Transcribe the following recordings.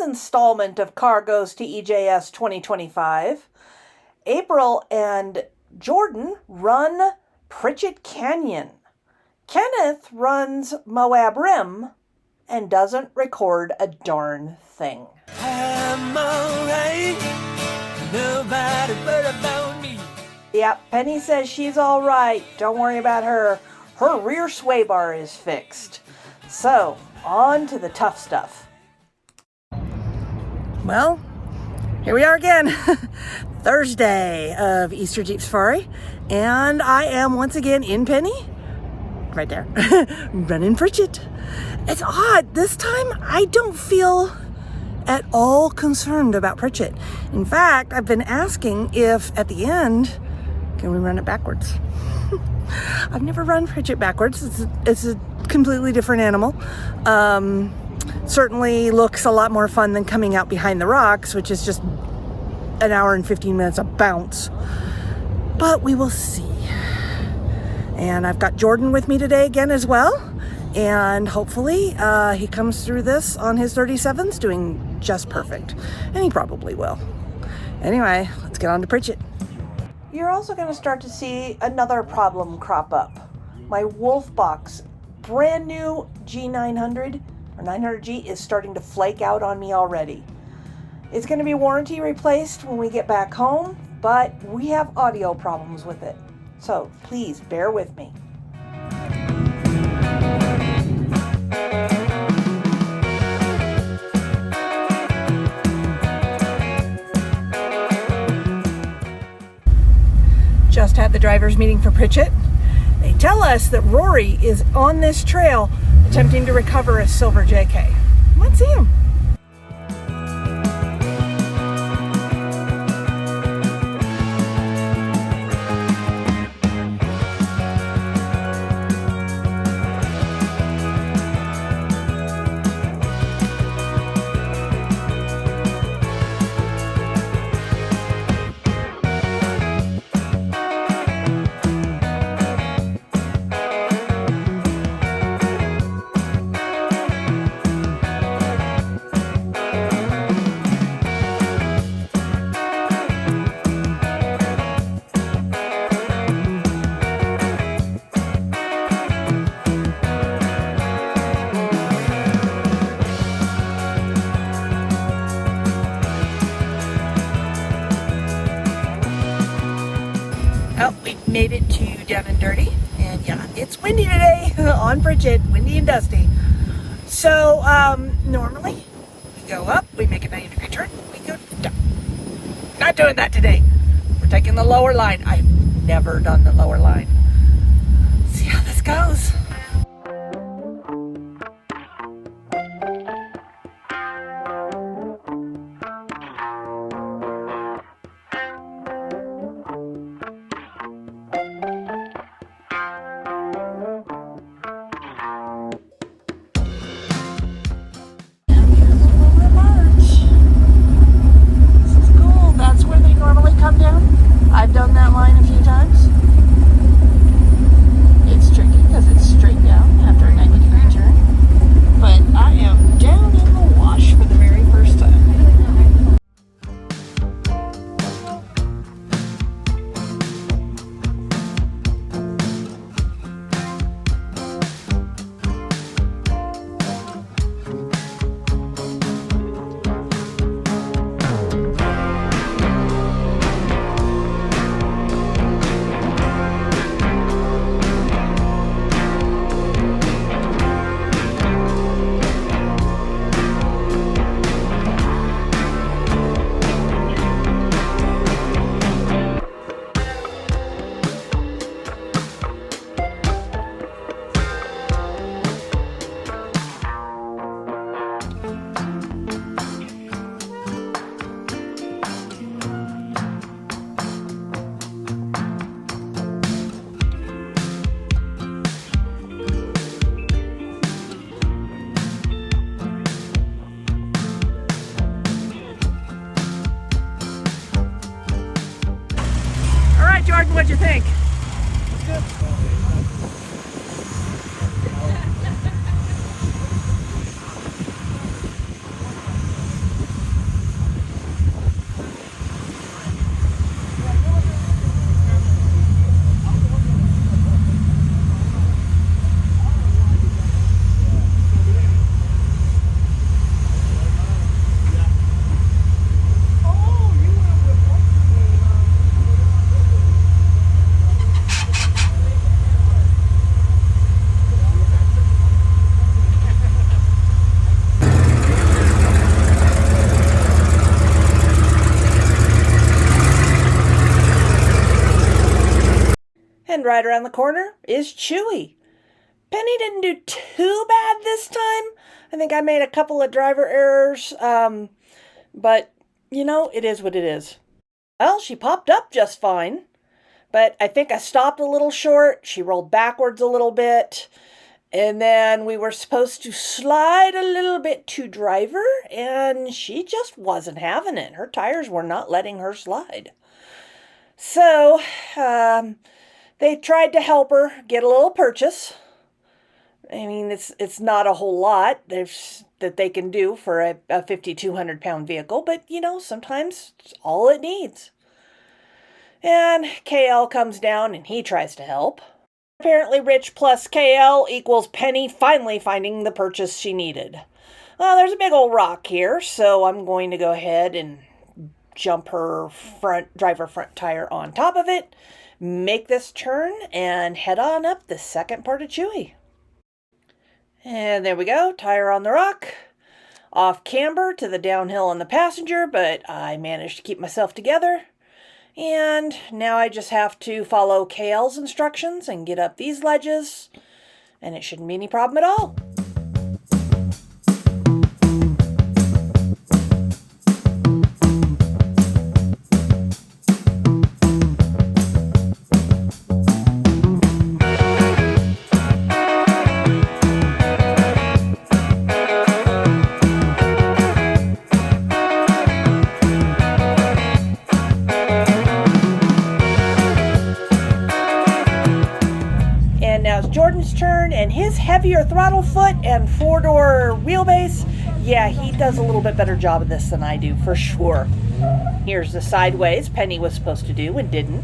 Installment of Cargoes to EJS 2025. April and Jordan run Pritchett Canyon. Kenneth runs Moab Rim and doesn't record a darn thing. I'm alright, nobody but about me. Yep, Penny says she's alright. Don't worry about her. Her rear sway bar is fixed. So, on to the tough stuff. Well, here we are again. Thursday of Easter Jeep Safari. And I am once again in Penny. Right there. Running Pritchett. It's odd. This time I don't feel at all concerned about Pritchett. In fact, I've been asking if at the end, can we run it backwards? I've never run Pritchett backwards. It's a completely different animal. Certainly looks a lot more fun than coming out behind the rocks, which is just an hour and 15 minutes of bounce. But we will see. And I've got Jordan with me today again as well. And hopefully he comes through this on his 37s doing just perfect. And he probably will. Anyway, let's get on to Pritchett. You're also going to start to see another problem crop up. My Wolfbox brand new G900 or 900G is starting to flake out on me already. It's going to be warranty replaced when we get back home, but we have audio problems with it. So please bear with me. Just had the driver's meeting for Pritchett. They tell us that Rory is on this trail attempting to recover a silver JK. Let's see him. Oh, we made it to Down and Dirty, and yeah, it's windy today on Pritchett, windy and dusty. So, normally we go up, we make a 90-degree turn, we go down. Not doing that today. We're taking the lower line. I've never done the lower line. See how this goes. I've done that line a few times. It's tricky because it's straight down after a 90-degree turn. But I am down in the wash for the very first time. Jordan, what'd you think? right around the corner is Chewy. Penny didn't do too bad this time. I think I made a couple of driver errors, but, you know, it is what it is. Well, she popped up just fine, but I think I stopped a little short. She rolled backwards a little bit, and then we were supposed to slide a little bit to driver, and she just wasn't having it. Her tires were not letting her slide. So, they tried to help her get a little purchase. I mean, it's not a whole lot that they can do for a 5,200 pound vehicle, but you know, sometimes it's all it needs. And KL comes down and he tries to help. Apparently, Rich plus KL equals Penny finally finding the purchase she needed. Well, there's a big old rock here, so I'm going to go ahead and jump her driver front tire on top of it, make this turn, and head on up the second part of Chewy. And there we go, tire on the rock, off camber to the downhill on the passenger, but I managed to keep myself together. And now I just have to follow KL's instructions and get up these ledges, and it shouldn't be any problem at all. Jordan's turn, and his heavier throttle foot and four-door wheelbase, yeah, he does a little bit better job of this than I do, for sure. Here's the sideways Penny was supposed to do and didn't.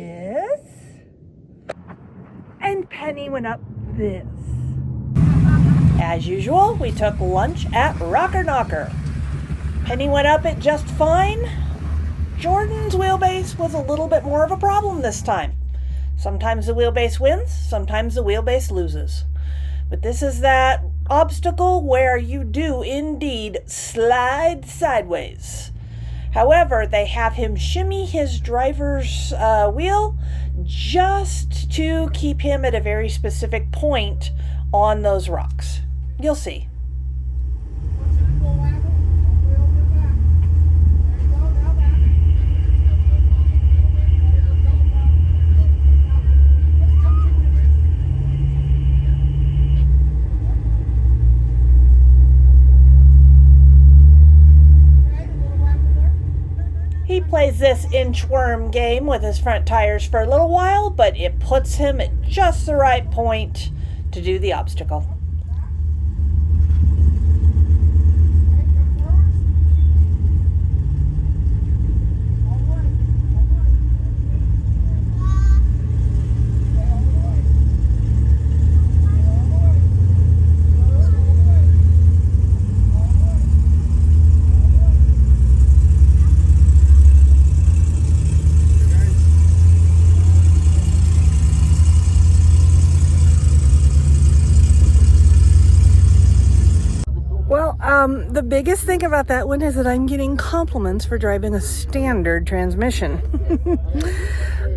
this. And Penny went up this. As usual, we took lunch at Rocker Knocker. Penny went up it just fine. Jordan's wheelbase was a little bit more of a problem this time. Sometimes the wheelbase wins, sometimes the wheelbase loses. But this is that obstacle where you do indeed slide sideways. However, they have him shimmy his driver's wheel just to keep him at a very specific point on those rocks. You'll see. He plays this inchworm game with his front tires for a little while, but it puts him at just the right point to do the obstacle. The biggest thing about that one is that I'm getting compliments for driving a standard transmission.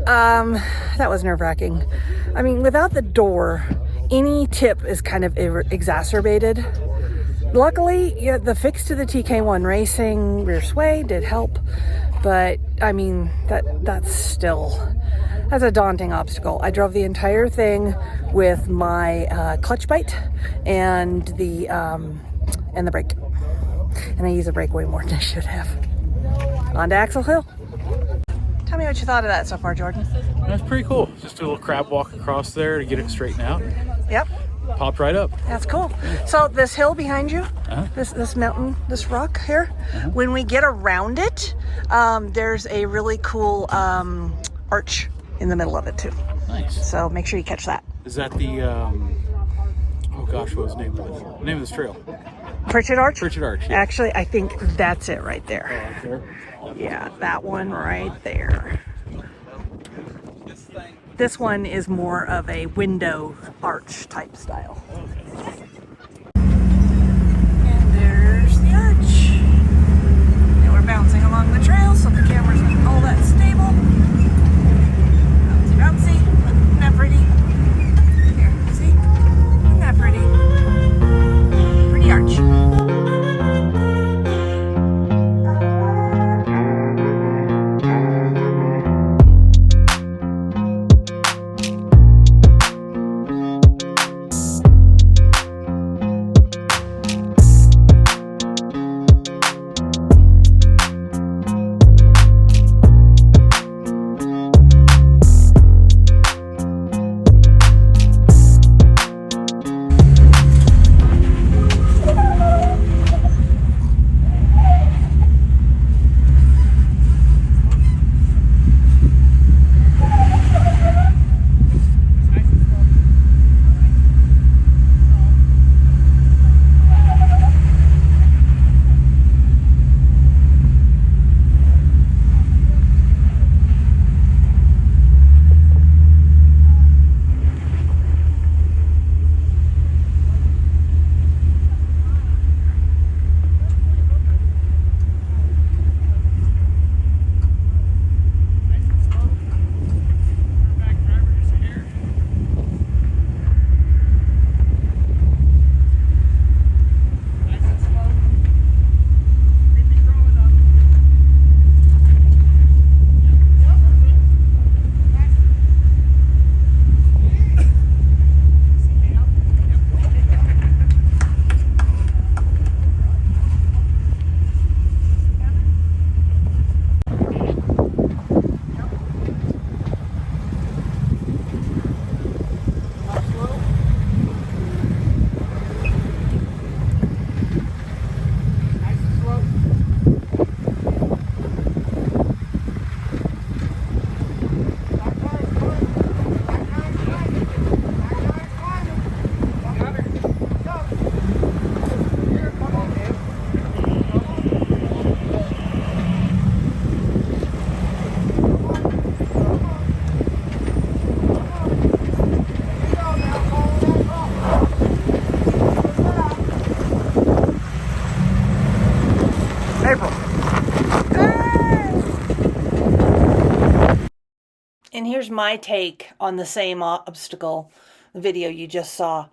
That was nerve-wracking. I mean, without the door, any tip is kind of exacerbated. Luckily, yeah, the fix to the TK1 Racing rear sway did help, but I mean, that's a daunting obstacle. I drove the entire thing with my clutch bite and the brake. And I use the brake way more than I should have. On to Axel Hill. Tell me what you thought of that so far, Jordan. That's pretty cool. Just do a little crab walk across there to get it straightened out. Yep. Popped right up. That's cool. So this hill behind you, this mountain, this rock here, when we get around it, there's a really cool arch in the middle of it too. Nice. So make sure you catch that. Is that the, oh gosh, what was the name of it? The name of this trail? Pritchett Arch? Pritchett Arch, yeah. Actually, I think that's it right there. Right there? Yeah, that one right there. This one is more of a window arch type style. And there's the arch. And we're bouncing along the trail, so the camera's not all that stable. Bouncy, bouncy. Isn't that pretty? Here, see? Isn't that pretty? Pretty arch. And here's my take on the same obstacle, the video you just saw.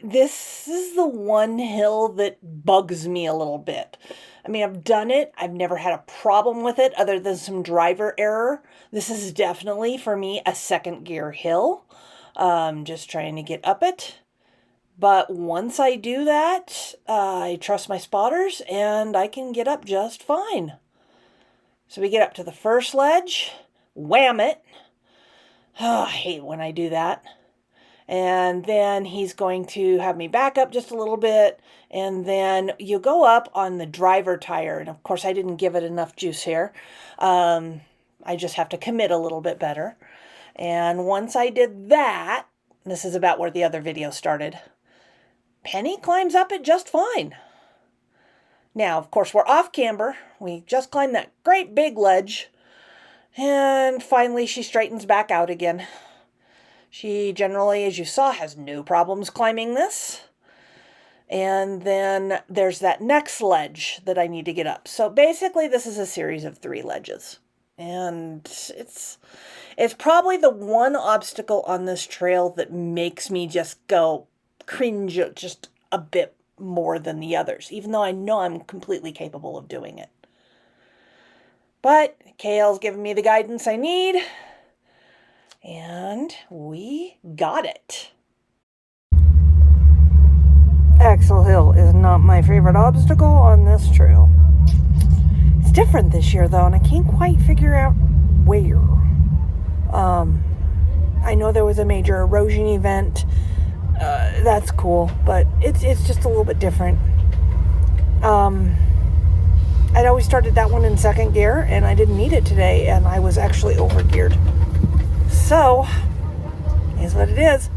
This is the one hill that bugs me a little bit. I mean, I've done it. I've never had a problem with it other than some driver error. This is definitely, for me, a second gear hill. Just trying to get up it. But once I do that, I trust my spotters and I can get up just fine. So we get up to the first ledge, wham it. Oh, I hate when I do that. And then he's going to have me back up just a little bit. And then you go up on the driver tire. And of course, I didn't give it enough juice here. I just have to commit a little bit better. And once I did that, this is about where the other video started, Penny climbs up it just fine. Now, of course, we're off camber. We just climbed that great big ledge. And finally, she straightens back out again. She generally, as you saw, has no problems climbing this. And then there's that next ledge that I need to get up. So basically, this is a series of 3 ledges. And it's probably the one obstacle on this trail that makes me just go cringe just a bit more than the others, even though I know I'm completely capable of doing it. But KL's given me the guidance I need. And we got it. Axel Hill is not my favorite obstacle on this trail. It's different this year though, and I can't quite figure out where. I know there was a major erosion event. That's cool, but it's just a little bit different. I'd always started that one in second gear, and I didn't need it today, and I was actually overgeared. So, is what it is.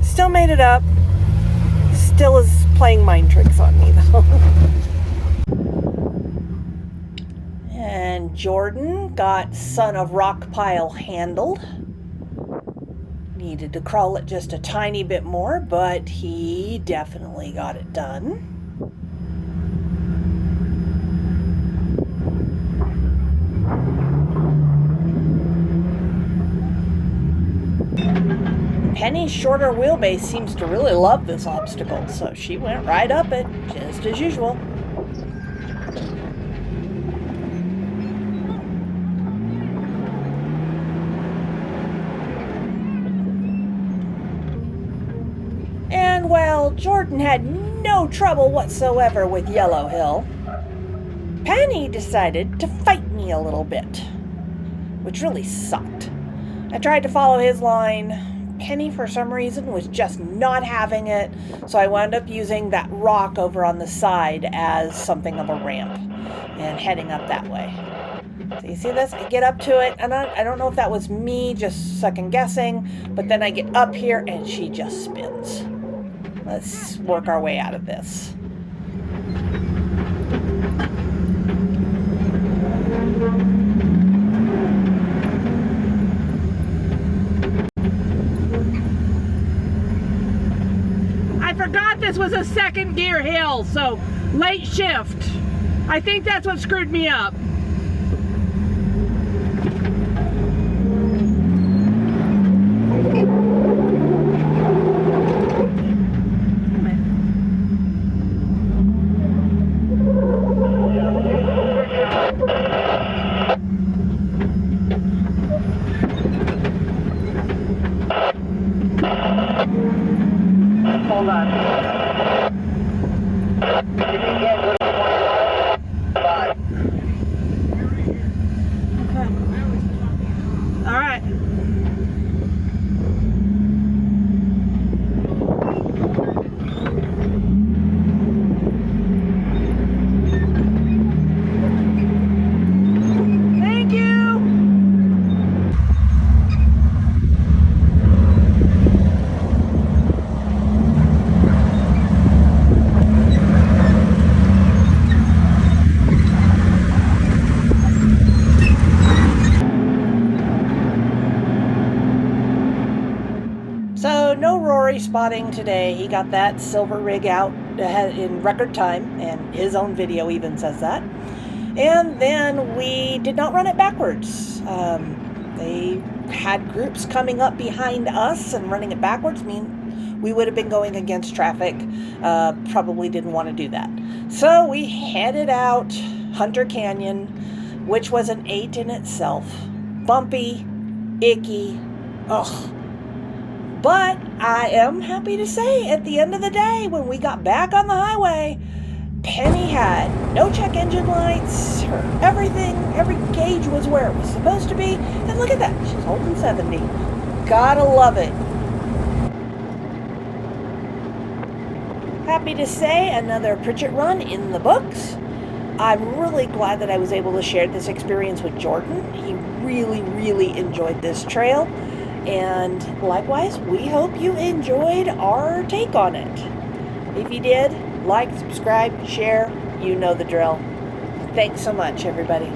Still made it up. Still is playing mind tricks on me, though. And Jordan got Son of Rock Pile handled. Needed to crawl it just a tiny bit more, but he definitely got it done. Penny's shorter wheelbase seems to really love this obstacle, so she went right up it, just as usual. And while Jordan had no trouble whatsoever with Yellow Hill, Penny decided to fight me a little bit, which really sucked. I tried to follow his line. Penny, for some reason, was just not having it, so I wound up using that rock over on the side as something of a ramp and heading up that way. So you see this? I get up to it, and I don't know if that was me just second guessing, but then I get up here and she just spins. Let's work our way out of this. I forgot this was a second gear hill, so late shift. I think that's what screwed me up. Hold on. Okay. All right. Thank you. So no Rory spotting today. He got that silver rig out in record time, and his own video even says that. And then we did not run it backwards. they had groups coming up behind us and running it backwards. I mean, we would have been going against traffic. Probably didn't want to do that. So we headed out Hunter Canyon, which was an 8 in itself. Bumpy, icky, ugh. But I am happy to say, at the end of the day, when we got back on the highway, Penny had no check engine lights, every gauge was where it was supposed to be, and look at that, she's holding 70. Gotta love it. Happy to say, another Pritchett run in the books. I'm really glad that I was able to share this experience with Jordan. He really, really enjoyed this trail. And likewise, we hope you enjoyed our take on it. If you did, like, subscribe, share, you know the drill. Thanks so much, everybody.